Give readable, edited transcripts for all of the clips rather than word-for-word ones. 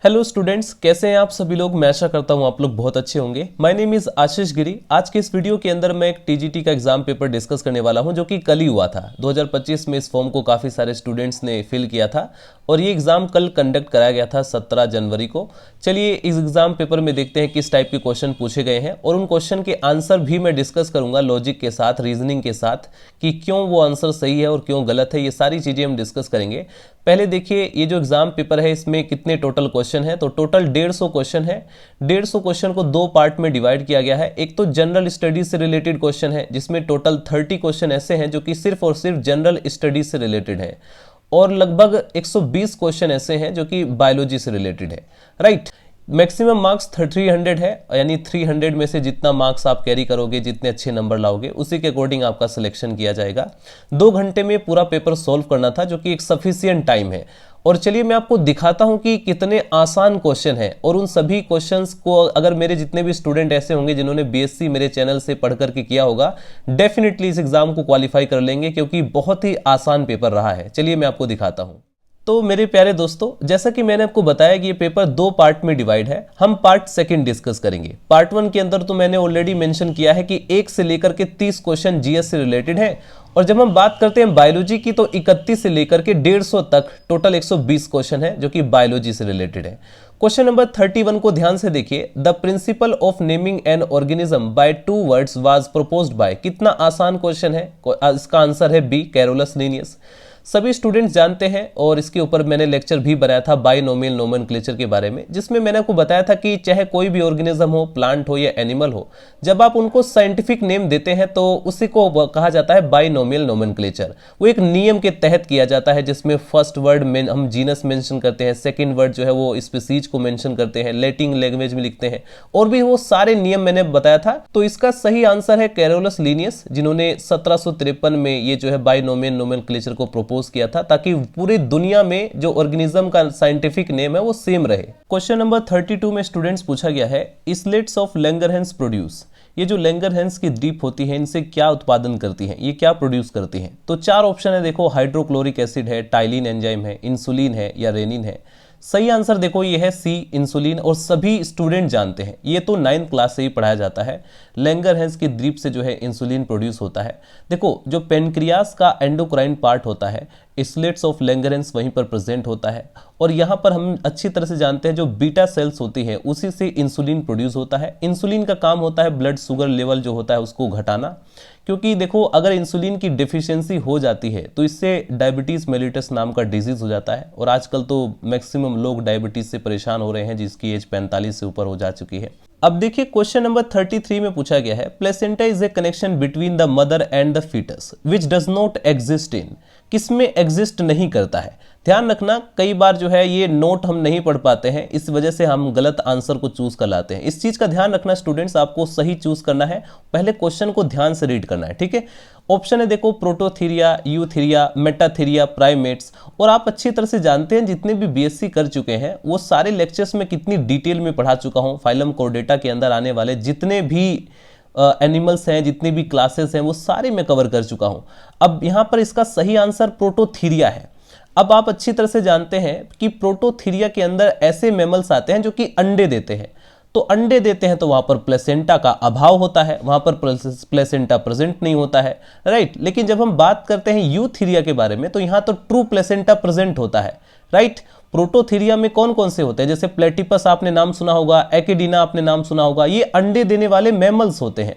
Hello students, कैसे हैं आप सभी लोग। मैं आशा करता हूं आप लोग बहुत अच्छे होंगे। माय नेम इज आशीष गिरी। आज के इस वीडियो के अंदर मैं एक टीजीटी का एग्जाम पेपर डिस्कस करने वाला हूं जो कि कल ही हुआ था। 2025 में इस फॉर्म को काफ़ी सारे स्टूडेंट्स ने फिल किया था और ये एग्जाम कल कंडक्ट कराया गया था 17 जनवरी को। चलिए इस एग्जाम पेपर में देखते हैं किस टाइप के क्वेश्चन पूछे गए हैं और उन क्वेश्चन के आंसर भी मैं डिस्कस करूंगा लॉजिक के साथ, रीजनिंग के साथ, कि क्यों वो आंसर सही है और क्यों गलत है। ये सारी चीज़ें हम डिस्कस करेंगे। पहले देखिए ये जो एग्जाम पेपर है इसमें कितने टोटल क्वेश्चन है। तो टोटल 150 क्वेश्चन है। 150 क्वेश्चन को दो पार्ट में डिवाइड किया गया है। एक तो जनरल स्टडीज से रिलेटेड क्वेश्चन है जिसमें टोटल 30 क्वेश्चन ऐसे हैं जो कि सिर्फ और सिर्फ जनरल स्टडीज से रिलेटेड है और लगभग 120 क्वेश्चन ऐसे हैं जो कि बायोलॉजी से रिलेटेड है। राइट। मैक्सिमम मार्क्स 300 है, यानी 300 में से जितना मार्क्स आप कैरी करोगे, जितने अच्छे नंबर लाओगे, उसी के अकॉर्डिंग आपका सिलेक्शन किया जाएगा। 2 घंटे में पूरा पेपर सॉल्व करना था जो कि एक सफिशिएंट टाइम है। और चलिए मैं आपको दिखाता हूं कि कितने आसान क्वेश्चन हैं और उन सभी क्वेश्चंस को अगर मेरे जितने भी स्टूडेंट ऐसे होंगे जिन्होंने बीएससी मेरे चैनल से पढ़ करके किया होगा, डेफिनेटली इस एग्जाम को क्वालिफाई कर लेंगे क्योंकि बहुत ही आसान पेपर रहा है। चलिए मैं आपको दिखाता हूं। तो मेरे प्यारे दोस्तों, जैसा कि मैंने आपको बताया कि ये पेपर 2 पार्ट में डिवाइड है। हम पार्ट सेकंड डिस्कस करेंगे। पार्ट 1 के अंदर तो मैंने ऑलरेडी मेंशन किया है कि 1 से लेकर के 30 क्वेश्चन जीएस से रिलेटेड है और जब हम बात करते हैं बायोलॉजी की तो 31 से लेकर के 150 तक टोटल 120 क्वेश्चन है जो कि बायोलॉजी से रिलेटेड है। क्वेश्चन नंबर 31 को ध्यान से देखिए। The principle of naming an organism by 2 words was proposed by. कितना आसान क्वेश्चन है। इसका आंसर है बी, कैरोलस लिनियस। सभी स्टूडेंट्स जानते हैं और इसके ऊपर मैंने लेक्चर भी बनाया था बाइनोमियल नोमेनक्लेचर के बारे में, जिसमें मैंने आपको बताया था कि चाहे कोई भी ऑर्गेनिज्म हो, प्लांट हो या एनिमल हो, जब आप उनको साइंटिफिक नेम देते हैं तो उसी को कहा जाता है बाइनोमियल नोमेनक्लेचर। वो एक नियम के तहत किया जाता है जिसमें फर्स्ट वर्ड में हम जीनस मेंशन करते हैं, सेकंड वर्ड जो है वो स्पीसीज को मेंशन करते हैं, लैटिन लैंग्वेज में लिखते हैं और भी वो सारे नियम मैंने बताया था। तो इसका सही आंसर है कैरोलस लिनियस, जिन्होंने 1753 में ये जो है बाइनोमियल नोमेनक्लेचर को प्रपोज किया था ताकि पूरी दुनिया में जो ऑर्गेनिज्म का साइंटिफिक नेम है वो सेम रहे। क्वेश्चन नंबर 32 में स्टूडेंट्स पूछा गया है, इस्लेट्स ऑफ लैंगरहैंस प्रोड्यूस। ये जो लैंगरहैंस की द्वीप होती है इनसे क्या उत्पादन करती हैं, ये क्या प्रोड्यूस करती हैं। तो 4 ऑप्शन है। देखो, हाइड्रोक्लोरिक एसिड है, टाइलिन एंजाइम है, इंसुलिन है या रेनिन है। सही आंसर देखो ये है सी, इंसुलिन। और सभी स्टूडेंट जानते हैं, ये तो 9th क्लास से ही पढ़ाया जाता है। लैंगरहैंस की द्वीप से जो है इंसुलिन प्रोड्यूस होता है। देखो, जो पेनक्रियास का एंडोक्राइन पार्ट होता है, इस्लेट्स ऑफ लैंगरहैंस वहीं पर प्रेजेंट होता है और यहाँ पर हम अच्छी तरह से जानते हैं जो बीटा सेल्स होती है उसी से इंसुलिन प्रोड्यूस होता है। इंसुलिन का काम होता है ब्लड शुगर लेवल जो होता है उसको घटाना, क्योंकि देखो अगर इंसुलिन की डिफिशियंसी हो जाती है तो इससे डायबिटीज मेलिटस नाम का डिजीज हो जाता है और आजकल तो मैक्सिमम लोग डायबिटीज से परेशान हो रहे हैं जिसकी एज 45 से ऊपर हो जा चुकी है। अब देखिए क्वेश्चन नंबर 33 में पूछा गया है, placenta is a connection between the mother and the foetus which does not exist in. किसमें एग्जिस्ट नहीं करता है। ध्यान रखना, कई बार जो है ये नोट हम नहीं पढ़ पाते हैं, इस वजह से हम गलत आंसर को चूज कर लाते हैं। इस चीज का ध्यान रखना स्टूडेंट्स, आपको सही चूज करना है। पहले क्वेश्चन को ध्यान से रीड करना है, ठीक है। ऑप्शन है देखो, प्रोटोथीरिया, यूथीरिया, मेटाथीरिया, प्राइमेट्स। और आप अच्छी तरह से जानते हैं जितने भी बीएससी कर चुके हैं वो सारे लेक्चर्स में कितनी डिटेल में पढ़ा चुका हूं। फाइलम कोर्डेटा के अंदर आने वाले जितने भी एनिमल्स हैं, जितनी भी क्लासेस हैं, वो सारे मैं कवर कर चुका हूं। अब यहां पर इसका सही आंसर प्रोटोथीरिया है। अब आप अच्छी तरह से जानते हैं कि प्रोटोथीरिया के अंदर ऐसे मैमल्स आते हैं जो कि अंडे देते हैं। तो अंडे देते हैं तो वहां पर प्लेसेंटा का अभाव होता है, वहां पर प्लेसेंटा प्रेजेंट नहीं होता है। राइट। लेकिन जब हम बात करते हैं यूथीरिया के बारे में तो यहां तो ट्रू प्लेसेंटा प्रेजेंट होता है। राइट। प्रोटोथीरिया में कौन कौन से होते हैं, जैसे प्लेटिपस आपने नाम सुना होगा, एकिडीना आपने नाम सुना होगा, ये अंडे देने वाले मैमल्स होते हैं।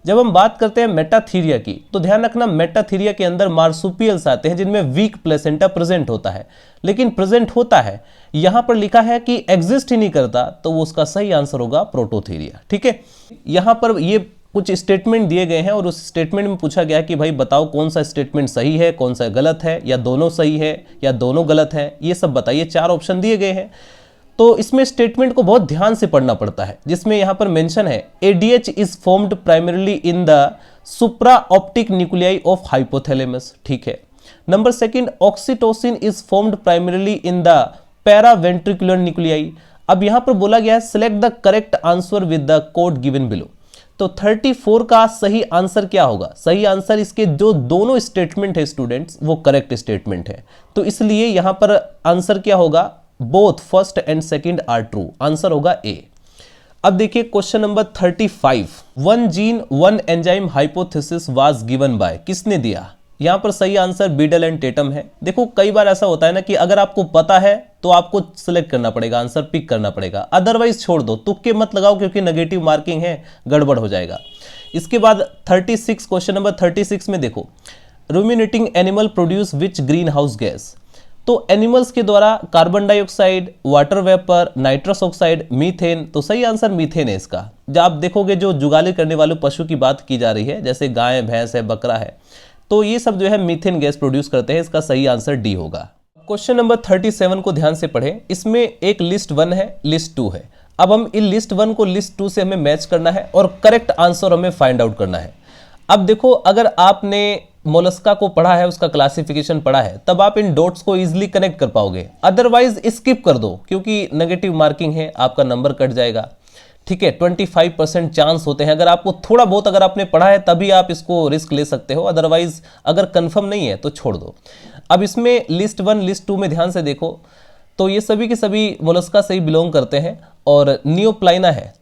जब हम बात करते हैं मेटाथीरिया की तो ध्यान रखना, मेटाथीरिया के अंदर मार्सुपियल्स आते हैं जिनमें वीक प्लेसेंटा प्रेजेंट होता है, लेकिन प्रेजेंट होता है। यहां पर लिखा है कि एग्जिस्ट ही नहीं करता, तो वो उसका सही आंसर होगा प्रोटोथीरिया। ठीक है। यहां पर ये कुछ स्टेटमेंट दिए गए हैं और उस स्टेटमेंट में पूछा गया कि भाई बताओ कौन सा स्टेटमेंट सही है, कौन सा गलत है, या दोनों सही है या दोनों गलत है, ये सब बताइए। 4 ऑप्शन दिए गए हैं तो इसमें स्टेटमेंट को बहुत ध्यान से पढ़ना पड़ता है, जिसमें यहां पर मेंशन है ADH is formed primarily in the supra optic nuclei of hypothalamus. ठीक है। Number 2, oxytocin is formed primarily in the paraventricular nuclei. अब यहां पर बोला गया है select the correct answer with the code given below. तो 34 का सही आंसर क्या होगा। सही आंसर इसके जो दोनों स्टेटमेंट है स्टूडेंट्स वो करेक्ट स्टेटमेंट है, तो इसलिए यहां पर आंसर क्या होगा, both first and second are true, answer होगा ए। अब देखिए question number 35, one gene one enzyme hypothesis was given by, किसने दिया? यहां पर सही आंसर बीडल एंड टेटम है। देखो कई बार ऐसा होता है ना कि अगर आपको पता है तो आपको सिलेक्ट करना पड़ेगा, आंसर पिक करना पड़ेगा, अदरवाइज छोड़ दो, तुक्के मत लगाओ क्योंकि नेगेटिव मार्किंग है, गड़बड़ हो जाएगा। इसके बाद 36, क्वेश्चन नंबर 36 में देखो, ruminating animal produce which greenhouse gas? तो एनिमल्स के द्वारा carbon dioxide, water vapour, nitrous oxide, methane, तो सही आंसर मीथेन है इसका। जब आप देखोगे जो जुगाली करने वाले पशु की बात की जा रही है, जैसे गाय, भैंस है, बकरा है, तो ये सब जो है मीथेन गैस प्रोड्यूस करते हैं, इसका सही आंसर डी होगा। क्वेश्चन नंबर 37 को ध्यान से पढ़ें, इसमें एक लिस्ट 1 है, लिस्ट 2 है। अब हम इन लिस्ट 1 को लिस्ट 2 से हमें मैच करना है और करेक्ट आंसर हमें फाइंड आउट करना है। अब देखो अगर आपने मोलस्का को पढ़ा है, उसका क्लासिफिकेशन पढ़ा है, तब आप इन डॉट्स को इजीली कनेक्ट कर पाओगे, अदरवाइज स्किप कर दो क्योंकि नेगेटिव मार्किंग है, आपका नंबर कट जाएगा। ठीक है, 25% चांस होते हैं, अगर आपको थोड़ा बहुत अगर आपने पढ़ा है तभी आप इसको रिस्क ले सकते हो, अदरवाइज अगर कंफर्म नहीं है तो छोड़ दो। अब इसमें लिस्ट 1 लिस्ट 2 में ध्यान से देखो तो ये सभी के सभी मोलस्का से ही बिलोंग करते हैं और नियोप्लाइना है।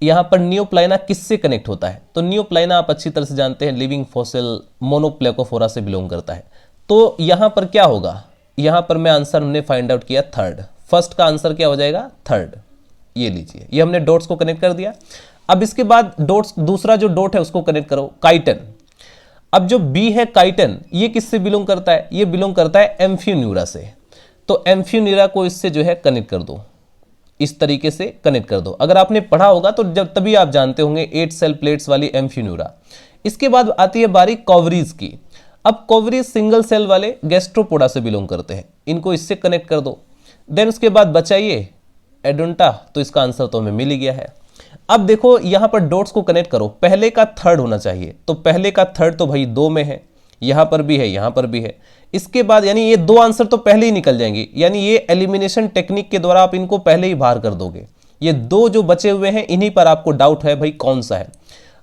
यहाँ पर नियोप्लाइना किससे कनेक्ट होता है? तो नियोप्लाइना आप अच्छी तरह से जानते हैं लिविंग फॉसिल मोनोप्लेकोफोरा से बिलोंग करता है। तो यहाँ पर क्या होगा? यहाँ पर मैं आंसर हमने फाइंड आउट किया थर्ड, फर्स्ट का आंसर क्या हो जाएगा? थर्ड। ये लीजिए, ये हमने डॉट्स को कनेक्ट कर दिया। अब इसके बाद डॉट्स, दूसरा जो डॉट है उसको कनेक्ट करो, काइटन। अब जो बी है काइटन, ये किससे बिलोंग करता है? ये बिलोंग करता है एम्फिन्यूरा से। तो एम्फिन्यूरा को इससे जो है कनेक्ट कर दो, इस तरीके से कनेक्ट कर दो। अगर आपने पढ़ा होगा तो जब तभी आप जानते होंगे 8 सेल प्लेट्स वाली एम्फिन्यूरा। इसके बाद आती है बारी कॉवरीज की। अब कॉवरीज सिंगल सेल वाले गैस्ट्रोपोडा से बिलोंग करते हैं, इनको इससे कनेक्ट कर दो। देन उसके बाद बचाइए एडोंटा, तो इसका आंसर तो हमें मिल ही गया है। अब देखो यहां पर डॉट्स को कनेक्ट करो, पहले का थर्ड होना चाहिए, तो पहले का थर्ड तो भाई 2 में है, यहां पर भी है, यहां पर भी है। इसके बाद यानी ये 2 आंसर तो पहले ही निकल जाएंगे, यानी ये एलिमिनेशन टेक्निक के द्वारा आप इनको पहले ही बाहर कर दोगे। ये 2 जो बचे हुए हैं इन्हीं पर आपको डाउट है भाई कौन सा है।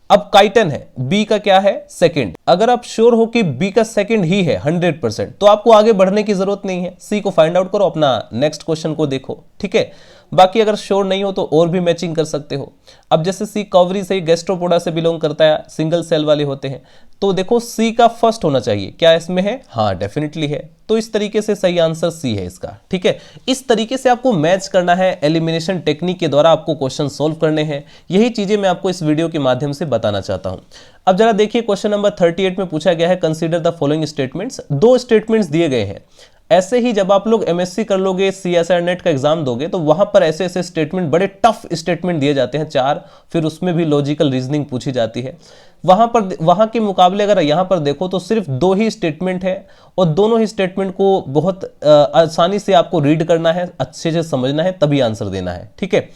अब काइटन है, बी का क्या है? सेकंड। अगर आप श्योर हो कि बी का सेकंड ही है 100%, तो आपको आगे बढ़ने की जरूरत नहीं है, सी को फाइंड आउट करो, अपना नेक्स्ट क्वेश्चन को देखो। ठीक है, बाकी अगर श्योर नहीं हो तो और भी मैचिंग कर सकते हो। अब जैसे सी कॉवरी से गैस्ट्रोपोडा से बिलोंग करता है, सिंगल सेल वाले होते हैं, तो देखो सी का फर्स्ट होना चाहिए, क्या इसमें है? हाँ डेफिनेटली है, तो इस तरीके से सही आंसर सी है इसका। ठीक है, इस तरीके से आपको मैच करना है, एलिमिनेशन टेक्निक के द्वारा आपको क्वेश्चन सोल्व करने हैं। यही चीजें मैं आपको इस वीडियो के माध्यम से बताना चाहता हूं। अब जरा देखिए क्वेश्चन नंबर 38 में पूछा गया है consider the following statements. 2 statements दिए गए हैं। ऐसे ही जब आप लोग एमएससी कर लोगे, सीएसआर नेट का एग्जाम दोगे, तो वहां पर ऐसे ऐसे स्टेटमेंट, बड़े टफ स्टेटमेंट दिए जाते हैं 4, फिर उसमें भी लॉजिकल रीजनिंग पूछी जाती है। वहां के मुकाबले अगर यहां पर देखो तो सिर्फ 2 ही स्टेटमेंट है और दोनों ही स्टेटमेंट को बहुत आसानी से आपको रीड करना है, अच्छे से समझना है, तभी आंसर देना है। ठीक है,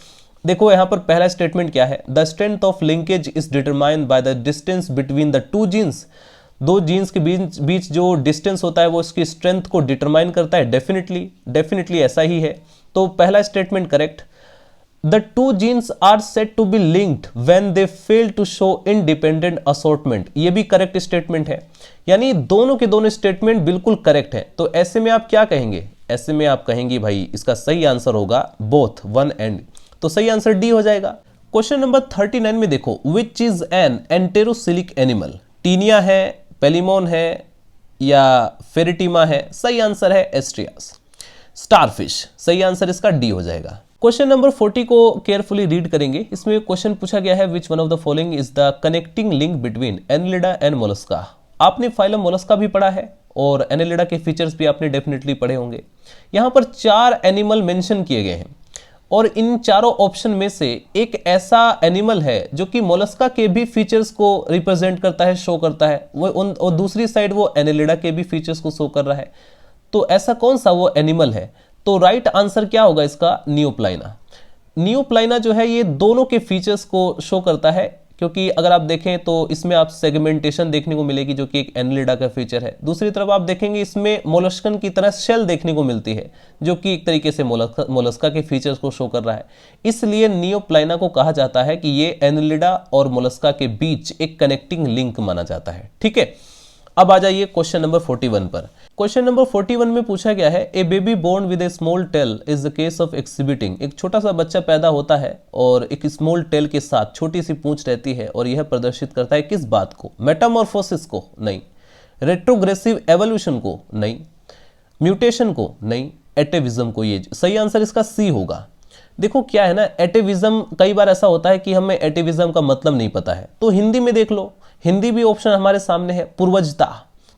देखो यहां पर पहला स्टेटमेंट क्या है? The strength of linkage is determined by the distance between the 2 genes. 2 genes के बीच जो डिस्टेंस होता है वो इसकी स्ट्रेंथ को डिटरमाइन करता है। डेफिनेटली ऐसा ही है, तो पहला statement correct. The 2 genes are said to be linked when they fail to show independent assortment, ये भी करेक्ट स्टेटमेंट है, यानी दोनों के दोनों स्टेटमेंट बिल्कुल करेक्ट है। तो ऐसे में आप क्या कहेंगे? ऐसे में आप कहेंगे भाई इसका सही आंसर होगा बोथ 1 एंड, तो सही आंसर डी हो जाएगा। क्वेश्चन नंबर 39 में देखो, which is an enterocoelic animal? Taenia है, पेलिमोन है या फेरिटीमा है? सही आंसर है एस्ट्रियास। स्टारफिश, सही आंसर इसका डी हो जाएगा। क्वेश्चन नंबर 40 को केयरफुली रीड करेंगे। इसमें क्वेश्चन पूछा गया है which one of the following is the connecting link between Annelida and Mollusca. आपने फाइलम मोलस्का भी पढ़ा है और एनिलिडा के फीचर्स भी आपने डेफिनेटली पढ़े होंगे। यहां पर 4 एनिमल मेंशन किए गए हैं और इन चारों ऑप्शन में से एक ऐसा एनिमल है जो कि मोलस्का के भी फीचर्स को रिप्रेजेंट करता है, शो करता है, वो और दूसरी साइड वो एनिलिडा के भी फीचर्स को शो कर रहा है। तो ऐसा कौन सा वो एनिमल है? तो राइट आंसर क्या होगा इसका? नियोप्लाइना। नियोप्लाइना जो है ये दोनों के फीचर्स को शो करता है, क्योंकि अगर आप देखें तो इसमें आप सेगमेंटेशन देखने को मिलेगी जो कि एक एनिलिडा का फीचर है। दूसरी तरफ आप देखेंगे इसमें मोलस्कन की तरह शेल देखने को मिलती है जो कि एक तरीके से मोलस्का के फीचर्स को शो कर रहा है। इसलिए नियोप्लाइना को कहा जाता है कि ये एनिलिडा और मोलस्का के बीच एक कनेक्टिंग लिंक माना जाता है। ठीक है, अब आ जाइए क्वेश्चन नंबर 41 पर। क्वेश्चन नंबर 41 में पूछा गया है, a baby born with a small tail is the case of exhibiting. एक छोटा सा बच्चा पैदा होता है और एक स्मॉल टेल के साथ छोटी सी पूंछ रहती है और यह प्रदर्शित करता है किस बात को? मेटामॉर्फोसिस को? नहीं। रेट्रोग्रेसिव एवोल्यूशन को? नहीं। म्यूटेशन को? नहीं। एटेविज्म को? ये सही आंसर इसका सी होगा। देखो क्या है ना, एटेविज्म कई बार ऐसा होता है कि हमें एटेविज्म का मतलब नहीं पता है, तो हिंदी में देख लो, हिंदी भी ऑप्शन हमारे सामने है, पूर्वजता।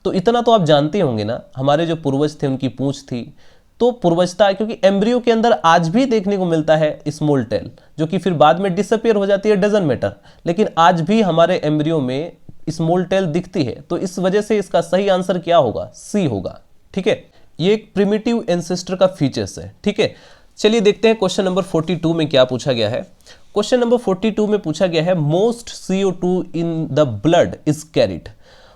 तो इतना तो आप जानते होंगे ना, हमारे जो पूर्वज थे उनकी पूंछ थी, तो पूर्वजता, क्योंकि एम्ब्रियो के अंदर आज भी देखने को मिलता है स्मॉल टेल, जो कि फिर बाद में डिसअपियर हो जाती है, डजंट मैटर, लेकिन आज भी हमारे एम्ब्रियो में स्मॉल टेल दिखती है। तो इस वजह से इसका सही आंसर क्या होगा? सी होगा। ठीक है, ये एक प्रिमिटिव एंसेस्टर का फीचर्स है। ठीक है, चलिए देखते हैं क्वेश्चन नंबर 42 में क्या पूछा गया है। क्वेश्चन नंबर 42 में पूछा गया है, most CO2 in the blood is carried.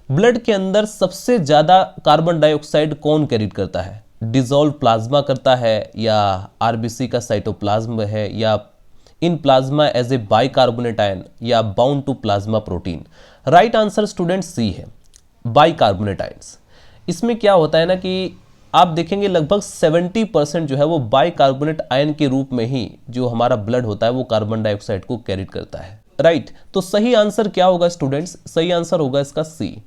Blood के अंदर सबसे ज्यादा कार्बन डाइऑक्साइड कौन कैरिड करता है? डिजोल्व प्लाज्मा करता है, या आरबीसी का साइटोप्लाज्म है, या in plasma as a bicarbonate ion, या bound to plasma protein? Right answer student C है, बाइकार्बोनेट आयन्स। इसमें क्या होता है ना कि आप देखेंगे लगभग 70% जो है वो बाइकार्बोनेट आयन के रूप में ही जो हमारा ब्लड होता है वो कार्बन डाइऑक्साइड को कैरी करता है। राइट, तो सही आंसर क्या होगा स्टूडेंट्स? सही आंसर होगा इसका सी,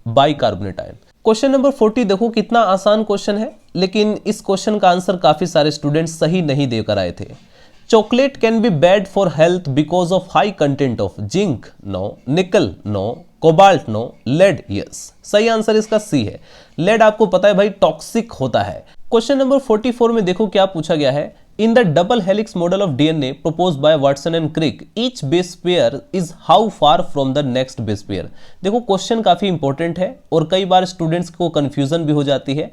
बाइकार्बोनेट आयन। क्वेश्चन नंबर 40 देखो कितना आसान क्वेश्चन है, लेकिन इस क्वेश्चन का आंसर काफी सारे स्टूडेंट्स सही नहीं देकर आए थे। Chocolate can be bad for health because of high content of zinc? No. Nickel? No. Cobalt? No. Lead? Yes. सही आंसर इसका सी है। लेड आपको पता है भाई टॉक्सिक होता है। क्वेश्चन नंबर 44 में देखो क्या पूछा गया है, in the double helix model of DNA proposed by Watson and Crick each base pair is how far from the next base pair? देखो क्वेश्चन काफी इंपॉर्टेंट है और कई बार स्टूडेंट्स को कंफ्यूजन भी हो जाती है।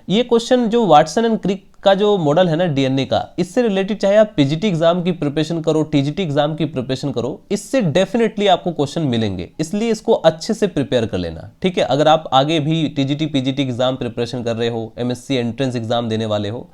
ये क्वेश्चन जो वाटसन एंड क्रिक का जो मॉडल है ना डीएनए का, इससे रिलेटेड चाहे आप पीजीटी एग्जाम की प्रिपरेशन करो, टीजीटी एग्जाम की प्रिपरेशन करो, इससे डेफिनेटली आपको क्वेश्चन मिलेंगे, इसलिए इसको अच्छे से प्रिपेयर कर लेना। ठीक है, अगर आप आगे भी टीजीटी पीजीटी एग्जाम प्रिपरेशन कर रहे हो, एमएससी एंट्रेंस एग्जाम देने वाले हो,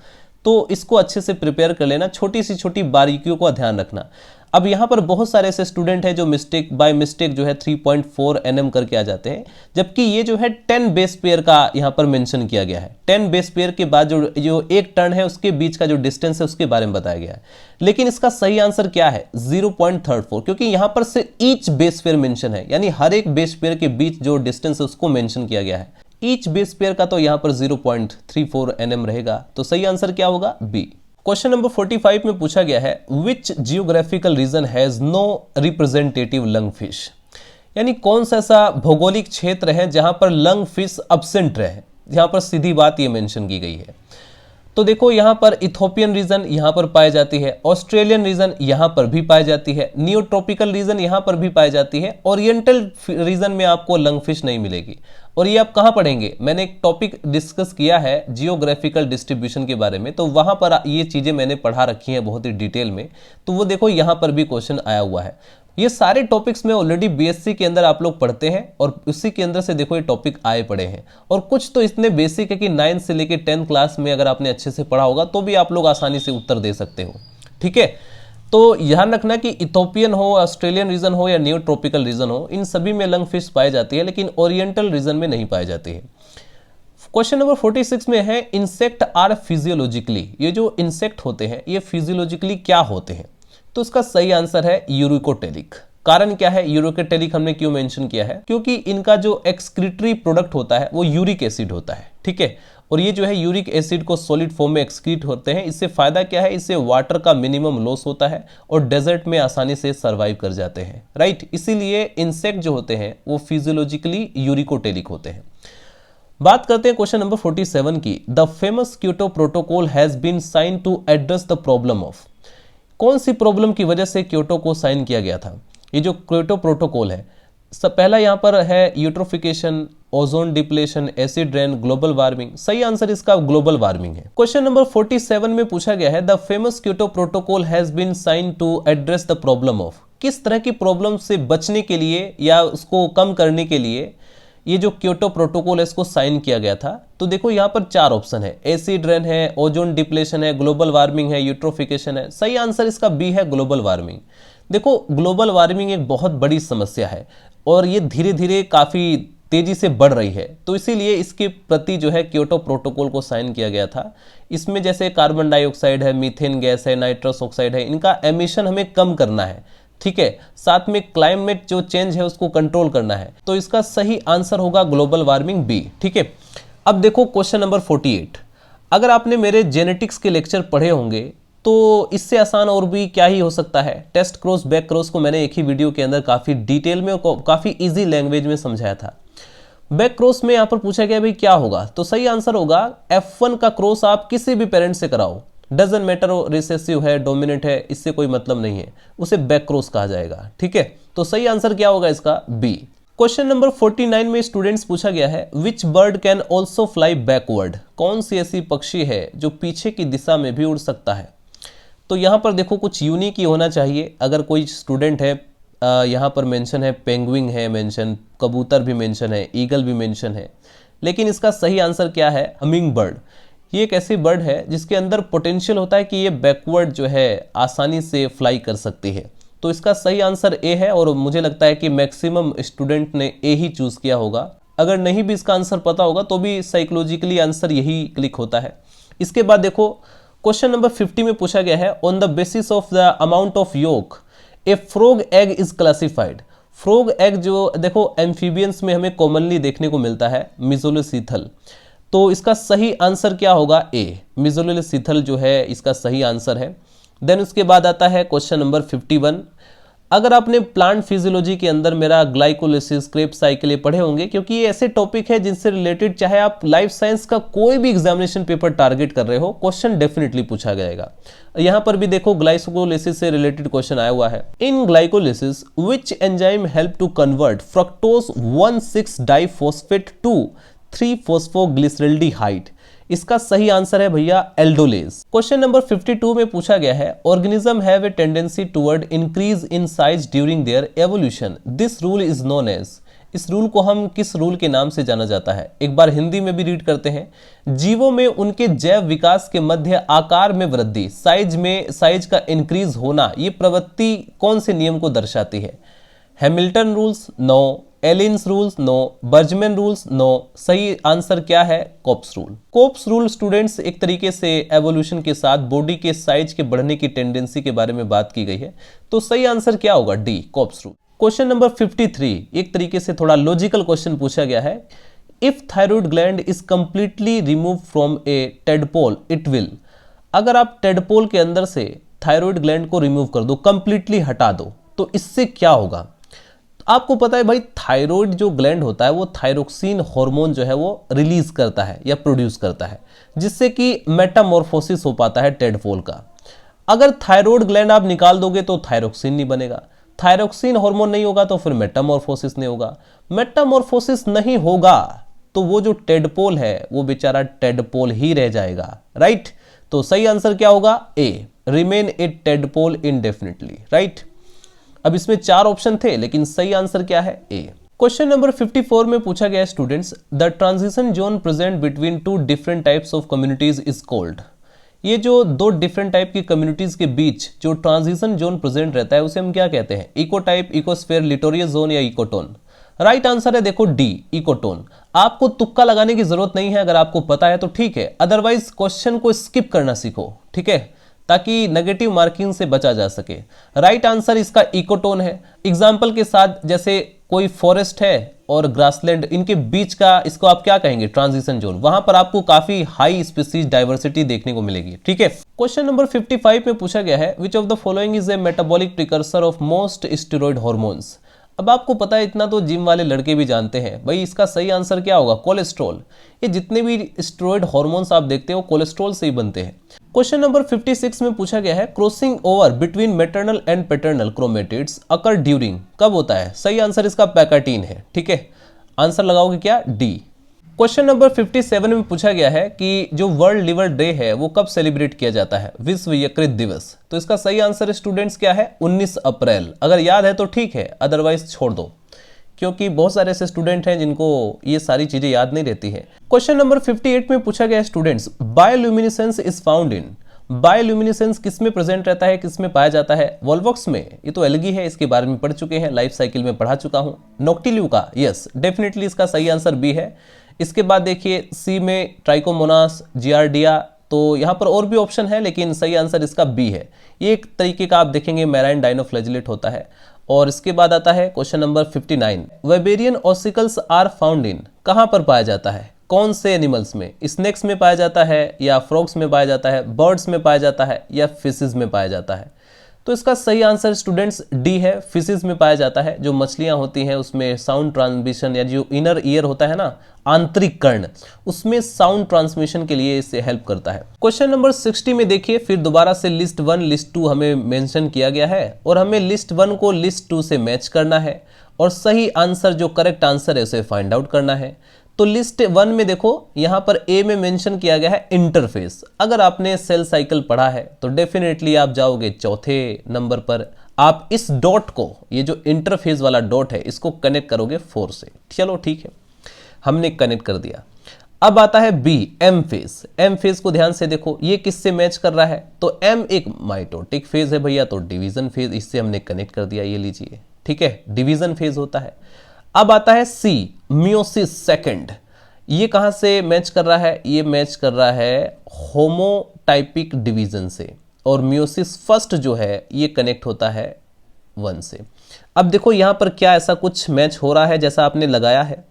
तो इसको अच्छे से प्रिपेयर कर लेना, छोटी सी छोटी बारीकियों का ध्यान रखना। अब यहाँ पर बहुत सारे ऐसे स्टूडेंट हैं जो बाय मिस्टेक जो है 3.4 nm करके आ जाते हैं, जबकि ये जो है 10 बेस पेयर का यहाँ पर मेंशन किया गया है। 10 बेस पेयर के बाद जो एक टर्न है उसके बीच का जो डिस्टेंस है उसके बारे में बताया गया है, लेकिन इसका सही आंसर क्या है? 0.34, क्योंकि यहाँ पर से ईच बेस पेयर मेंशन है, यानी हर एक बेस पेयर के बीच जो डिस्टेंस है उसको मेंशन किया गया है। ईच बेस पेयर का तो यहाँ पर 0.34 nm रहेगा, तो सही आंसर क्या होगा? बी। क्वेश्चन नंबर 45 में पूछा गया है, which geographical region has no representative lung fish? यानी कौन सा ऐसा भौगोलिक क्षेत्र है जहां पर लंग फिश एब्सेंट रहे? यहां पर सीधी बात ये मेंशन की गई है। तो देखो यहाँ पर इथोपियन रीजन यहाँ पर पाई जाती है, ऑस्ट्रेलियन रीजन यहाँ पर भी पाई जाती है, नियोट्रॉपिकल रीजन यहाँ पर भी पाई जाती है, ओरिएंटल रीजन में आपको लंगफिश नहीं मिलेगी। और ये आप कहाँ पढ़ेंगे? मैंने एक टॉपिक डिस्कस किया है जियोग्राफिकल डिस्ट्रीब्यूशन के बारे में, तो वहाँ पर ये चीज़ें मैंने पढ़ा रखी हैं बहुत ही डिटेल में, तो वो देखो यहाँ पर भी क्वेश्चन आया हुआ है। ये सारे टॉपिक्स में ऑलरेडी बीएससी के अंदर आप लोग पढ़ते हैं और उसी के अंदर से देखो ये टॉपिक आए पड़े हैं, और कुछ तो इतने बेसिक है कि 9 से लेके 10 क्लास में अगर आपने अच्छे से पढ़ा होगा तो भी आप लोग आसानी से उत्तर दे सकते हो। ठीक है, तो ध्यान रखना कि इथोपियन हो, ऑस्ट्रेलियन रीजन हो या न्यू ट्रॉपिकल रीजन हो, इन सभी में लंग फिश पाई जाती है, लेकिन ओरिएंटल रीजन में नहीं पाई जाती है। क्वेश्चन नंबर 46 में है, इंसेक्ट आर फिजियोलॉजिकली, ये जो इंसेक्ट होते हैं ये फिजियोलॉजिकली क्या होते हैं? तो इसका सही आंसर है यूरिकोटेलिक। कारण क्या है? यूरिकोटेलिक हमने क्यों मेंशन किया है? क्योंकि इनका जो एक्सक्रीटरी प्रोडक्ट होता है वो यूरिक एसिड होता है। ठीक है, और ये जो है यूरिक एसिड को सॉलिड फॉर्म में एक्सक्रीट होते हैं। इससे फायदा क्या है? इससे वाटर का मिनिमम लॉस होता है और डेजर्ट में आसानी से सर्वाइव कर जाते हैं। राइट, इसीलिए इंसेक्ट जो होते हैं वो फिजियोलॉजिकली यूरिकोटेलिक होते हैं। बात करते हैं क्वेश्चन नंबर 47 की। The famous Kyoto Protocol has been sign to address the problem of, कौन सी प्रॉब्लम की वजह से क्योटो को साइन किया गया था? ये जो क्योटो प्रोटोकॉल है, सब पहला यहाँ पर है eutrophication, ozone depletion, acid rain, global warming. सही आंसर इसका ग्लोबल वार्मिंग है। क्वेश्चन नंबर 47 में पूछा गया है, the famous Kyoto Protocol has been sign to address the problem of, किस तरह की प्रॉब्लम से बचने के लिए या उसको कम करने के लिए ये जो क्योटो प्रोटोकॉल है इसको साइन किया गया था? तो देखो यहाँ पर 4 ऑप्शन है, एसिड रेन है, ओजोन डिप्लेशन है, ग्लोबल वार्मिंग है, यूट्रोफिकेशन है। सही आंसर इसका बी है, ग्लोबल वार्मिंग। देखो ग्लोबल वार्मिंग एक बहुत बड़ी समस्या है और ये धीरे धीरे काफ़ी तेजी से बढ़ रही है, तो इसीलिए इसके प्रति जो है क्योटो प्रोटोकॉल को साइन किया गया था। इसमें जैसे कार्बन डाइऑक्साइड है, मीथेन गैस है, नाइट्रस ऑक्साइड है, इनका एमिशन हमें कम करना है, ठीक है। साथ में क्लाइमेट जो चेंज है उसको कंट्रोल करना है। तो इसका सही आंसर होगा ग्लोबल वार्मिंग बी, ठीक है। अब देखो क्वेश्चन नंबर 48। अगर आपने मेरे जेनेटिक्स के लेक्चर पढ़े होंगे तो इससे आसान और भी क्या ही हो सकता है। टेस्ट क्रॉस बैक क्रॉस को मैंने एक ही वीडियो के अंदर काफ़ी डिटेल में और काफ़ी इजी लैंग्वेज में समझाया था। बैक क्रॉस में यहाँ पर पूछा गया भाई क्या होगा, तो सही आंसर होगा F1 का क्रॉस आप किसी भी पेरेंट से कराओ, डजन मैटर रिसेसिव है, डोमिनेंट है, इससे कोई मतलब नहीं है, उसे बैक क्रॉस कहा जाएगा, ठीक है। तो सही आंसर क्या होगा इसका बी। क्वेश्चन नंबर 49 में स्टूडेंट्स पूछा गया है which bird can also fly backward, कौन सी ऐसी पक्षी है जो पीछे की दिशा में भी उड़ सकता है। तो यहाँ पर देखो कुछ यूनिक ही होना चाहिए। अगर कोई स्टूडेंट है, यहाँ पर मेंशन है पेंगुइन है मेंशन, कबूतर भी मेंशन है, ईगल भी मेंशन है, लेकिन इसका सही आंसर क्या है, हमिंग बर्ड। ये एक ऐसी बर्ड है जिसके अंदर पोटेंशियल होता है कि ये बैकवर्ड जो है आसानी से फ्लाई कर सकती है। तो इसका सही आंसर ए है और मुझे लगता है कि मैक्सिमम स्टूडेंट ने ए ही चूज किया होगा। अगर नहीं भी इसका आंसर पता होगा तो भी साइकोलॉजिकली आंसर यही क्लिक होता है। इसके बाद देखो क्वेश्चन नंबर 50 में पूछा गया है on the basis of the amount of yolk a frog egg is classified. Frog egg जो देखो एम्फीबियंस में हमें कॉमनली देखने को मिलता है मिजोलोसीथल। तो इसका सही आंसर क्या होगा ए, मिजोलोसीथल जो है इसका सही आंसर है। देन उसके बाद आता है क्वेश्चन नंबर 51। अगर आपने प्लांट फिजियोलॉजी के अंदर मेरा ग्लाइकोलिसिस, क्रेब्स साइकिल ये पढ़े होंगे, क्योंकि ये ऐसे टॉपिक है जिनसे रिलेटेड चाहे आप लाइफ साइंस का कोई भी एग्जामिनेशन पेपर टारगेट कर रहे हो, क्वेश्चन डेफिनेटली पूछा जाएगा। यहां पर भी देखो ग्लाइकोलिसिस से रिलेटेड क्वेश्चन आया हुआ है। In glycolysis which enzyme help to convert fructose 1,6 diphosphate to three phosphoglyceraldehyde. इसका सही आंसर है भैया एल्डोलेज। क्वेश्चन नंबर 52 में पूछा गया है organism have a tendency toward increase in size during their evolution, this rule is known as. इस rule को हम किस रूल के नाम से जाना जाता है, एक बार हिंदी में भी रीड करते हैं। जीवों में उनके जैव विकास के मध्य आकार में वृद्धि, साइज का इंक्रीज होना, ये प्रवृत्ति कौन से नियम को दर्शाती है। Hamilton rules no, Allen's rules no, Bergmann rules no. सही आंसर क्या है, Cope's rule. Cope's rule students एक तरीके से एवोल्यूशन के साथ बॉडी के साइज के बढ़ने की टेंडेंसी के बारे में बात की गई है। तो सही आंसर क्या होगा, D, cops rule. Question number 53 एक तरीके से थोड़ा लॉजिकल क्वेश्चन पूछा गया है। If thyroid gland is completely remove from A tadpole it will. अगर आप टेडपोल के अंदर से थायराइड ग्लैंड को रिमूव कर दो, कंप्लीटली हटा दो, तो इससे क्या होगा। आपको पता है भाई थायराइड जो ग्लैंड होता है वो थायरोक्सिन हार्मोन जो है वो रिलीज करता है या प्रोड्यूस करता है, जिससे कि मेटामॉर्फोसिस हो पाता है टेडपोल का। अगर थायराइड ग्लैंड आप निकाल दोगे तो थायरोक्सिन नहीं बनेगा, थायरोक्सिन हार्मोन नहीं होगा तो फिर मेटामॉर्फोसिस नहीं होगा, मेटामॉर्फोसिस नहीं होगा तो वो जो टेडपोल है वो बेचारा टेडपोल ही रह जाएगा, राइट। तो सही आंसर क्या होगा, A, remain a tadpole indefinitely, right. अब इसमें 4 ऑप्शन थे लेकिन सही आंसर क्या है, ए। क्वेश्चन नंबर 54 में पूछा गया students the transition zone present between 2 different types of communities is called. ये जो 2 डिफरेंट टाइप की कम्युनिटीज के बीच जो ट्रांजिशन जोन प्रेजेंट रहता है उसे हम क्या कहते हैं, इको टाइप, इकोस्फेयर, लिटोरियल जोन या इकोटोन। राइट आंसर है देखो डी, इकोटोन। आपको तुक्का लगाने की जरूरत नहीं है, अगर आपको पता है तो ठीक है, अदरवाइज क्वेश्चन को स्किप करना सीखो, ठीक है, ताकि नेगेटिव मार्किंग से बचा जा सके। राइट आंसर इसका इकोटोन है। एग्जाम्पल के साथ जैसे कोई फॉरेस्ट है और ग्रासलैंड, इनके बीच का इसको आप क्या कहेंगे, ट्रांजिशन जोन। वहां पर आपको काफी हाई स्पीसीज डाइवर्सिटी देखने को मिलेगी, ठीक है। क्वेश्चन नंबर 55 में पूछा गया है which of the following is a metabolic precursor of most steroid hormones. अब आपको पता है, इतना तो जिम वाले लड़के भी जानते हैं भाई, इसका सही आंसर क्या होगा, कोलेस्ट्रॉल। ये जितने भी स्टेरॉइड हार्मोन्स आप देखते हो कोलेस्ट्रॉल से ही बनते हैं। क्वेश्चन नंबर 56 में पूछा गया है crossing over between maternal and paternal chromatids occur during, कब होता है। सही आंसर इसका पैकाटीन है, ठीक है। आंसर लगाओगे क्या, डी। क्वेश्चन नंबर 57 में पूछा गया है कि जो वर्ल्ड लिवर डे है वो कब सेलिब्रेट किया जाता है, विश्व यकृत दिवस। तो इसका सही आंसर स्टूडेंट्स क्या है, 19 अप्रैल। अगर याद है तो ठीक है, अदरवाइज छोड़ दो, क्योंकि बहुत सारे ऐसे स्टूडेंट हैं जिनको ये सारी चीजें याद नहीं रहती है। क्वेश्चन नंबर 58 में पूछा गया students bioluminescence is found in bioluminescence किस में प्रेजेंट रहता है, किस में पाया जाता है? वॉल्वॉक्स में, ये तो एल्गी है, इसके बारे में पढ़ चुके हैं, लाइफ साइकिल में पढ़ा चुका हूं। नॉक्टिल्यूका, यस डेफिनेटली इसका सही आंसर बी है। इसके बाद देखिए सी में ट्राइकोमोनास, जियार्डिया, तो यहाँ पर और भी ऑप्शन है लेकिन सही आंसर इसका बी है। ये एक तरीके का आप देखेंगे मैराइन डाइनोफ्लैजिलेट होता है। और इसके बाद आता है question number 59, Weberian ossicles are found in, कहाँ पर पाया जाता है, कौन से एनिमल्स में? स्नेक्स में पाया जाता है या फ्रॉग्स में पाया जाता है, बर्ड्स में पाया जाता है या फिशेज में पाया जाता है? तो इसका सही आंसर स्टूडेंट्स डी है, फिशेज में पाया जाता है। जो मछलियां होती हैं उसमें साउंड ट्रांसमिशन या जो इनर ईयर होता है ना, आंतरिक कर्ण, उसमें साउंड ट्रांसमिशन के लिए इससे हेल्प करता है। क्वेश्चन नंबर 60 में देखिए फिर दोबारा से लिस्ट 1 लिस्ट 2 हमें मेंशन किया गया है और हमें लिस्ट 1 को लिस्ट 2 से मैच करना है और सही आंसर जो करेक्ट आंसर है उसे फाइंड आउट करना है। तो लिस्ट 1 में देखो यहां पर ए में मेंशन किया गया है इंटरफेस। अगर आपने सेल साइकिल पढ़ा है तो डेफिनेटली आप जाओगे चौथे नंबर पर। आप इस डॉट को, ये जो इंटरफेस वाला डॉट है, इसको कनेक्ट करोगे 4 से। चलो ठीक है, हमने कनेक्ट कर दिया। अब आता है B, M phase. M phase को ध्यान से देखो, ये किससे मैच कर रहा है? तो एम एक माइटोटिक फेज है भैया, तो डिवीजन फेज, इससे हमने कनेक्ट कर दिया। ये लीजिए, ठीक है, डिवीजन फेज होता है। अब आता है सी, मियोसिस सेकंड। ये कहां से मैच कर रहा है? ये मैच कर रहा है होमोटाइपिक डिवीजन से, और मियोसिस फर्स्ट जो है ये कनेक्ट होता है 1 से। अब देखो यहां पर क्या ऐसा कुछ मैच हो रहा है जैसा आपने लगाया है?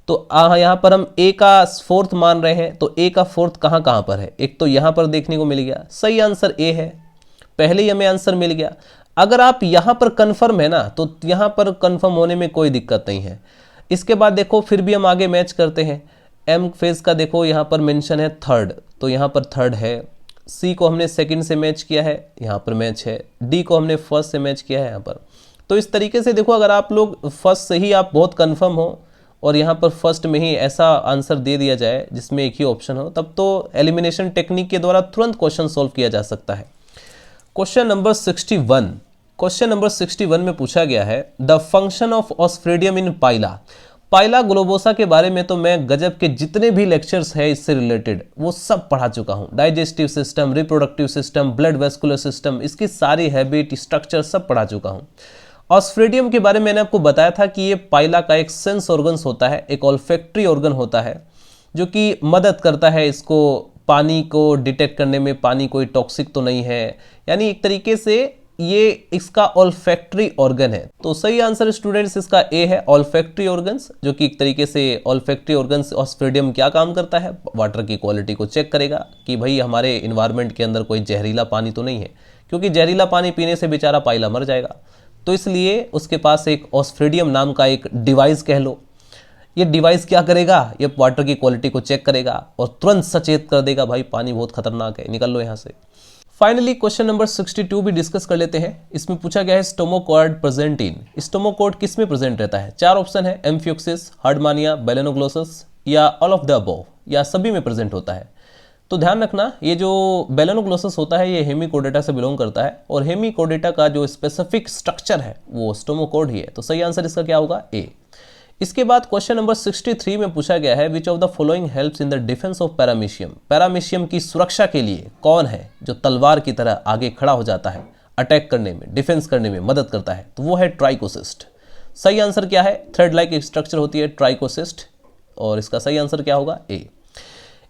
तो यहां पर हम ए का फोर्थ मान रहे हैं, तो ए का फोर्थ कहां कहां पर है? एक तो यहां पर देखने को मिल गया, सही आंसर ए है, पहले ही हमें आंसर मिल गया। अगर आप यहां पर कंफर्म है ना, तो यहां पर कंफर्म होने में कोई दिक्कत नहीं है। इसके बाद देखो फिर भी हम आगे मैच करते हैं। एम फेज का देखो यहां पर मेंशन है थर्ड, तो यहां पर थर्ड है। सी को हमने सेकंड से मैच किया है, यहां पर मैच है। डी को हमने फर्स्ट से मैच किया है यहां पर। तो इस तरीके से देखो, अगर आप लोग फर्स्ट से ही आप बहुत कंफर्म हो और यहाँ पर फर्स्ट में ही ऐसा आंसर दे दिया जाए जिसमें एक ही ऑप्शन हो, तब तो एलिमिनेशन टेक्निक के द्वारा तुरंत क्वेश्चन सॉल्व किया जा सकता है। क्वेश्चन नंबर 61, क्वेश्चन नंबर 61 में पूछा गया है the function of osphradium in Pila. Pila globosa के बारे में तो मैं गजब के जितने भी लेक्चर्स है इससे रिलेटेड वो सब पढ़ा चुका हूं। Digestive system, reproductive system, blood vascular system, इसकी सारी हैबिट, स्ट्रक्चर सब पढ़ा चुका हूं। ऑस्ट्रेडियम के बारे में मैंने आपको बताया था कि ये पाइला का एक सेंस ऑर्गन्स होता है, एक ऑल्फैक्टरी ऑर्गन होता है जो कि मदद करता है इसको पानी को डिटेक्ट करने में, पानी कोई टॉक्सिक तो नहीं है, यानी एक तरीके से ये इसका ऑल्फैक्टरी ऑर्गन है। तो सही आंसर स्टूडेंट्स इसका ए है, ऑल्फैक्टरी ऑर्गन्स, जो कि एक तरीके से ऑल्फैक्टरी ऑर्गन्स ऑस्ट्रेडियम क्या काम करता है? वाटर की क्वालिटी को चेक करेगा कि भाई हमारे इन्वायरमेंट के अंदर कोई जहरीला पानी तो नहीं है, क्योंकि जहरीला पानी पीने से बेचारा पाइला मर जाएगा। तो इसलिए उसके पास एक ऑस्ट्रेडियम नाम का एक डिवाइस कह लो। ये डिवाइस क्या करेगा? ये वाटर की क्वालिटी को चेक करेगा और तुरंत सचेत कर देगा भाई पानी बहुत खतरनाक है, निकल लो यहाँ से। फाइनली क्वेश्चन नंबर 62 भी डिस्कस कर लेते हैं। इसमें पूछा गया है स्टोमोकॉर्ड प्रेजेंट इन। स्टोमोकॉर्ड किस में प्रेजेंट रहता है? 4 ऑप्शन है, एम्फियोक्सिस, हार्डमानिया, बेलेनोग्लोसस या ऑल ऑफ द अबव, या सभी में प्रेजेंट होता है। तो ध्यान रखना, ये जो बेलेनोग्लोसस होता है ये हेमिकोडेटा से बिलोंग करता है और हेमिकोडेटा का जो स्पेसिफिक स्ट्रक्चर है वो स्टोमोकॉर्ड ही है। तो सही आंसर इसका क्या होगा? ए। इसके बाद क्वेश्चन नंबर 63 में पूछा गया है which of the following helps in the defence of paramecium. Paramecium की सुरक्षा के लिए कौन है जो तलवार की तरह आगे खड़ा हो जाता है, अटैक करने में, डिफेंस करने में मदद करता है? तो वो है ट्राइकोसिस्ट। सही आंसर क्या है? थ्रेड लाइक स्ट्रक्चर होती है ट्राइकोसिस्ट, और इसका सही आंसर क्या होगा? ए।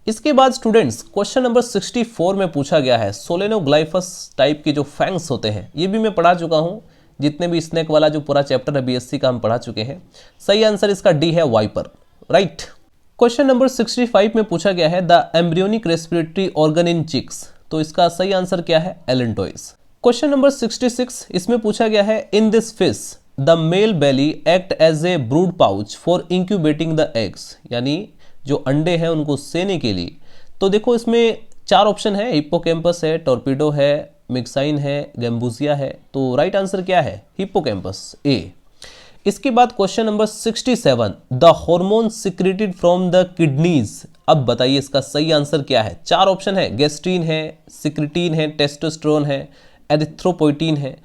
इसके बाद स्टूडेंट्स क्वेश्चन नंबर 64 में पूछा गया है सोलेनोग्लाइफस टाइप के जो फैंग्स होते हैं, ये भी मैं पढ़ा चुका हूं। जितने भी स्नेक वाला जो पूरा चैप्टर है बीएससी का हम पढ़ा चुके हैं। सही आंसर इसका डी है, वाइपर, राइट। क्वेश्चन नंबर 65 में पूछा गया है the embryonic respiratory organ in chicks. तो इसका सही आंसर क्या है? एलेंटोइस। क्वेश्चन नंबर 66 इसमें पूछा गया है in this fish the male belly act as a brood pouch for incubating the eggs, यानी जो अंडे हैं उनको सेने के लिए। तो देखो इसमें 4 ऑप्शन है, हिप्पोकैम्पस है, टॉर्पीडो है, मिक्साइन है, गैम्बूसिया है। तो राइट आंसर क्या है? हिप्पोकैम्पस, ए। इसके बाद question number 67 the hormone secreted from the kidneys. अब बताइए इसका सही आंसर क्या है? 4 ऑप्शन है, गैस्ट्रीन है, सिक्रेटीन है, टेस्टोस्टेरोन है, एरिथ्रोपोइटीन है।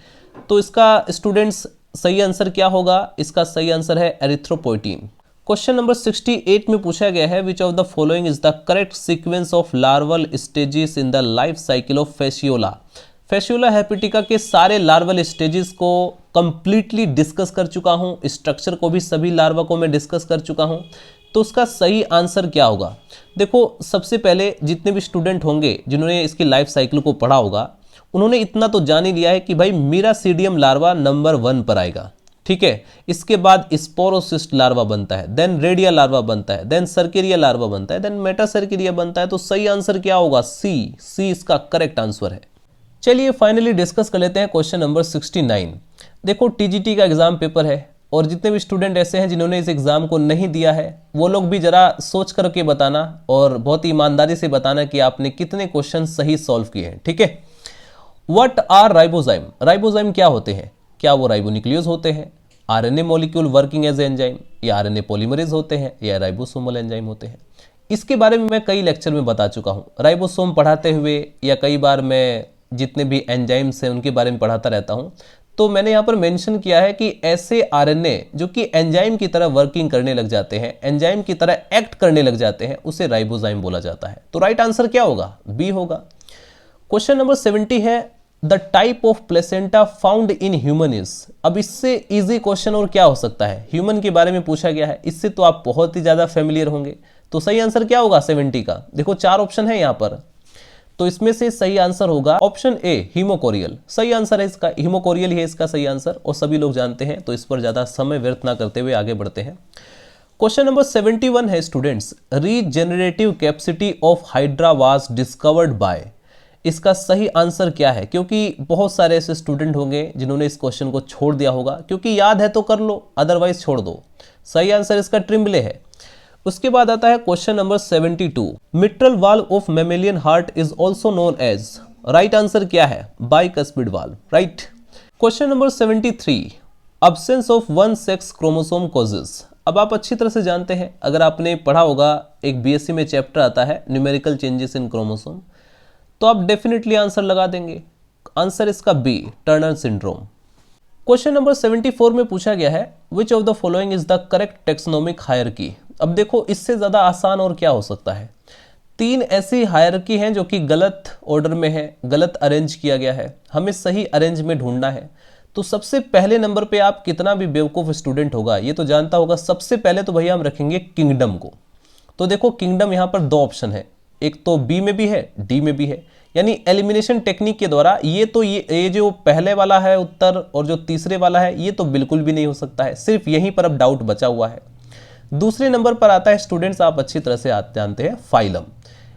तो इसका स्टूडेंट्स सही आंसर क्या होगा? इसका सही आंसर है एरिथ्रोपोइटीन। क्वेश्चन नंबर 68 में पूछा गया है which of the following is the correct sequence of larval stages in the life cycle of Fasciola. Fasciola hepatica के सारे लार्वल स्टेजेस को कंप्लीटली डिस्कस कर चुका हूं, स्ट्रक्चर को भी सभी लार्वा को मैं डिस्कस कर चुका हूं। तो उसका सही आंसर क्या होगा? देखो, सबसे पहले जितने भी स्टूडेंट होंगे जिन्होंने इसकी लाइफ साइकिल को पढ़ा होगा, उन्होंने इतना तो जान ही लिया है कि भाई मीरासीडियम लार्वा नंबर 1 पर आएगा, ठीक है। इसके बाद स्पोरोसिस्ट लार्वा बनता है, देन रेडिया लार्वा बनता है, देन सर्केरिया लार्वा बनता है, देन मेटासर्केरिया बनता है। तो सही आंसर क्या होगा? सी इसका करेक्ट आंसर है। चलिए फाइनली डिस्कस कर लेते हैं क्वेश्चन नंबर 69। देखो, टीजीटी का एग्जाम पेपर है और जितने भी स्टूडेंट ऐसे हैं जिन्होंने इस एग्जाम को नहीं दिया है, वो लोग भी जरा सोच करके बताना और बहुत ही ईमानदारी से बताना कि आपने कितने क्वेश्चन सही सॉल्व किए हैं, ठीक है। What are ribozyme? राइबोजाइम क्या होते हैं? क्या वो राइबोन्यूक्लियोज होते हैं, RNA molecule working as enzyme, या आरएनए पॉलीमरेज होते हैं, या राइबोसोमल एंजाइम होते हैं? इसके बारे में मैं कई लेक्चर में बता चुका हूं। राइबोसोम पढ़ाते हुए या कई बार मैं जितने भी एंजाइम्स हैं उनके बारे में पढ़ाता रहता हूं, तो मैंने यहाँ पर मेंशन किया है कि ऐसे आरएनए जो कि एंजाइम की तरह वर्किंग करने लग जाते हैं, एंजाइम की तरह एक्ट करने लग जाते हैं, उसे राइबोजाइम बोला जाता है। तो राइट आंसर क्या होगा? बी होगा। क्वेश्चन नंबर 70 है the type of placenta found in human is. अब इससे इजी क्वेश्चन और क्या हो सकता है? ह्यूमन के बारे में पूछा गया है, इससे तो आप बहुत ही ज्यादा फेमिलियर होंगे। तो सही आंसर क्या होगा 70 का? देखो 4 ऑप्शन है यहाँ पर, तो इसमें से सही आंसर होगा ऑप्शन ए, हीमोकोरियल। सही आंसर है इसका, हीमोकोरियल ही है इसका सही आंसर और सभी लोग जानते हैं। तो इस पर ज्यादा समय व्यर्थ ना करते हुए आगे बढ़ते हैं। क्वेश्चन नंबर 71 है students, regenerative capacity of hydra was discovered by. इसका सही आंसर क्या है? क्योंकि बहुत सारे ऐसे स्टूडेंट होंगे जिन्होंने इस क्वेश्चन को छोड़ दिया होगा, क्योंकि याद है तो कर लो, अदरवाइज छोड़ दो। सही आंसर इसका ट्रिम्बले है। उसके बाद आता है question number 72, mitral valve of mammalian heart is also known as. Right answer क्या है? Bicuspid valve, right. Question number 73, absence of one sex chromosome causes. अब आप अच्छी तरह से जानते हैं, अगर आपने पढ़ा होगा, एक बीएससी में चैप्टर आता है न्यूमेरिकल चेंजेस इन क्रोमोसोम, तो आप डेफिनेटली आंसर लगा देंगे। आंसर इसका B, Turner syndrome. Question number 74 में पूछा गया है which of the following is the correct taxonomic hierarchy. अब देखो, इससे ज्यादा आसान और क्या हो सकता है? 3 ऐसी हायरार्की हैं जो कि गलत ऑर्डर में है, गलत अरेंज किया गया है, हमें सही अरेंज में ढूंढना है। तो सबसे पहले नंबर पे आप कितना भी बेवकूफ स्टूडेंट होगा ये तो जानता होगा, सबसे पहले तो भैया हम रखेंगे किंगडम को। तो देखो, किंगडम यहाँ पर 2 ऑप्शन है, एक तो बी में भी है, डी में भी है, यानी एलिमिनेशन टेक्निक के द्वारा ये जो पहले वाला है उत्तर और जो तीसरे वाला है ये तो बिल्कुल भी नहीं हो सकता है। सिर्फ यहीं पर अब डाउट बचा हुआ है। दूसरे नंबर पर आता है स्टूडेंट्स, आप अच्छी तरह से जानते हैं, फाइलम,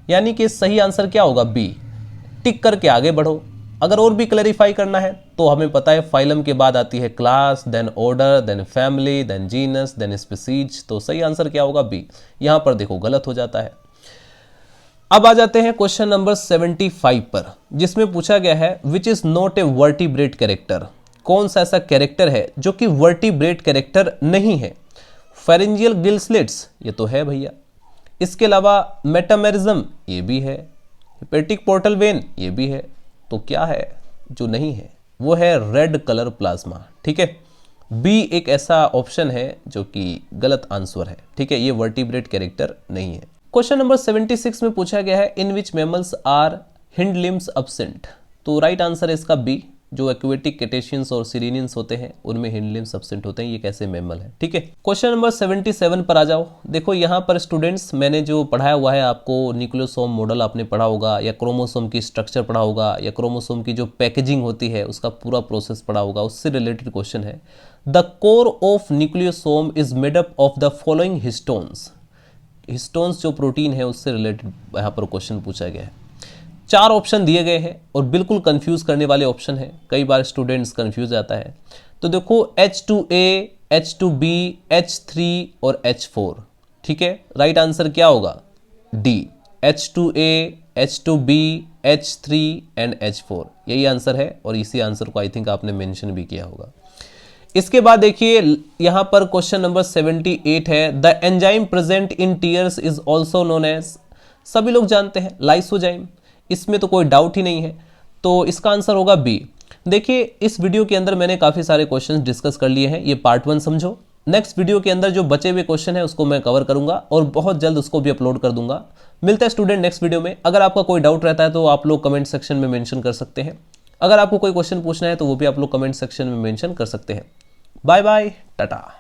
यानी कि सही आंसर क्या होगा? बी। टिक करके आगे बढ़ो। अगर और भी क्लैरिफाई करना है तो हमें पता है फाइलम के बाद आती है class, then order, then family, then genus, then species. तो सही आंसर क्या होगा? बी। यहां पर देखो गलत हो जाता है। अब आ जाते हैं क्वेश्चन नंबर 75 पर, जिसमें पूछा गया है which is not a vertebrate character. कौन सा ऐसा कैरेक्टर है जो कि वर्टिब्रेट कैरेक्टर नहीं है? फेरेंजियल गिल स्लिट्स, ये तो है भैया। इसके अलावा मेटामेरिज्म, ये भी है। हेपेटिक पोर्टल वेन, ये भी है। तो क्या है जो नहीं है? वो है रेड कलर प्लाज्मा, ठीक है। बी एक ऐसा ऑप्शन है जो कि गलत आंसर है, ठीक है, ये वर्टिब्रेट कैरेक्टर नहीं है। क्वेश्चन नंबर 76 में पूछा गया है in which mammals are hind limbs absent. तो राइट आंसर है इसका बी, जो एक्वेटिक कैटेशियंस और सिरेनियंस होते हैं उनमें हिंड लिम्स अब्सेंट होते हैं। ये कैसे मैमल है, ठीक है। क्वेश्चन नंबर 77 पर आ जाओ। देखो यहाँ पर स्टूडेंट्स, मैंने जो पढ़ाया हुआ है आपको, न्यूक्लियोसोम मॉडल आपने पढ़ा होगा, या क्रोमोसोम की स्ट्रक्चर पढ़ा होगा, या क्रोमोसोम की जो पैकेजिंग होती है उसका पूरा प्रोसेस पढ़ा होगा, उससे रिलेटेड क्वेश्चन है। The core of nucleosome is made up of the following histones. Histones जो प्रोटीन है उससे रिलेटेड यहाँ पर क्वेश्चन पूछा गया है। 4 ऑप्शन दिए गए हैं और बिल्कुल कंफ्यूज करने वाले ऑप्शन है, कई बार स्टूडेंट्स कंफ्यूज आता है। तो देखो H2A, H2B, H3 और H4, ठीक है। राइट आंसर क्या होगा? D, H2A, H2B, H3 and H4, यही आंसर है और इसी आंसर को आई थिंक आपने मेंशन भी किया होगा। इसके बाद देखिए यहां पर क्वेश्चन नंबर 78 है the enzyme present in tears is also known as. सभी लोग जानते हैं लाइसोजाइम, इसमें तो कोई डाउट ही नहीं है। तो इसका आंसर होगा बी। देखिए इस वीडियो के अंदर मैंने काफ़ी सारे क्वेश्चंस डिस्कस कर लिए हैं, ये पार्ट 1 समझो, नेक्स्ट वीडियो के अंदर जो बचे हुए क्वेश्चन है उसको मैं कवर करूंगा और बहुत जल्द उसको भी अपलोड कर दूंगा। मिलता है स्टूडेंट नेक्स्ट वीडियो में। अगर आपका कोई डाउट रहता है तो आप लोग कमेंट सेक्शन में मेंशन कर सकते हैं। अगर आपको कोई क्वेश्चन पूछना है तो वो भी आप लोग कमेंट सेक्शन में मेंशन कर सकते हैं। Bye bye, Tata.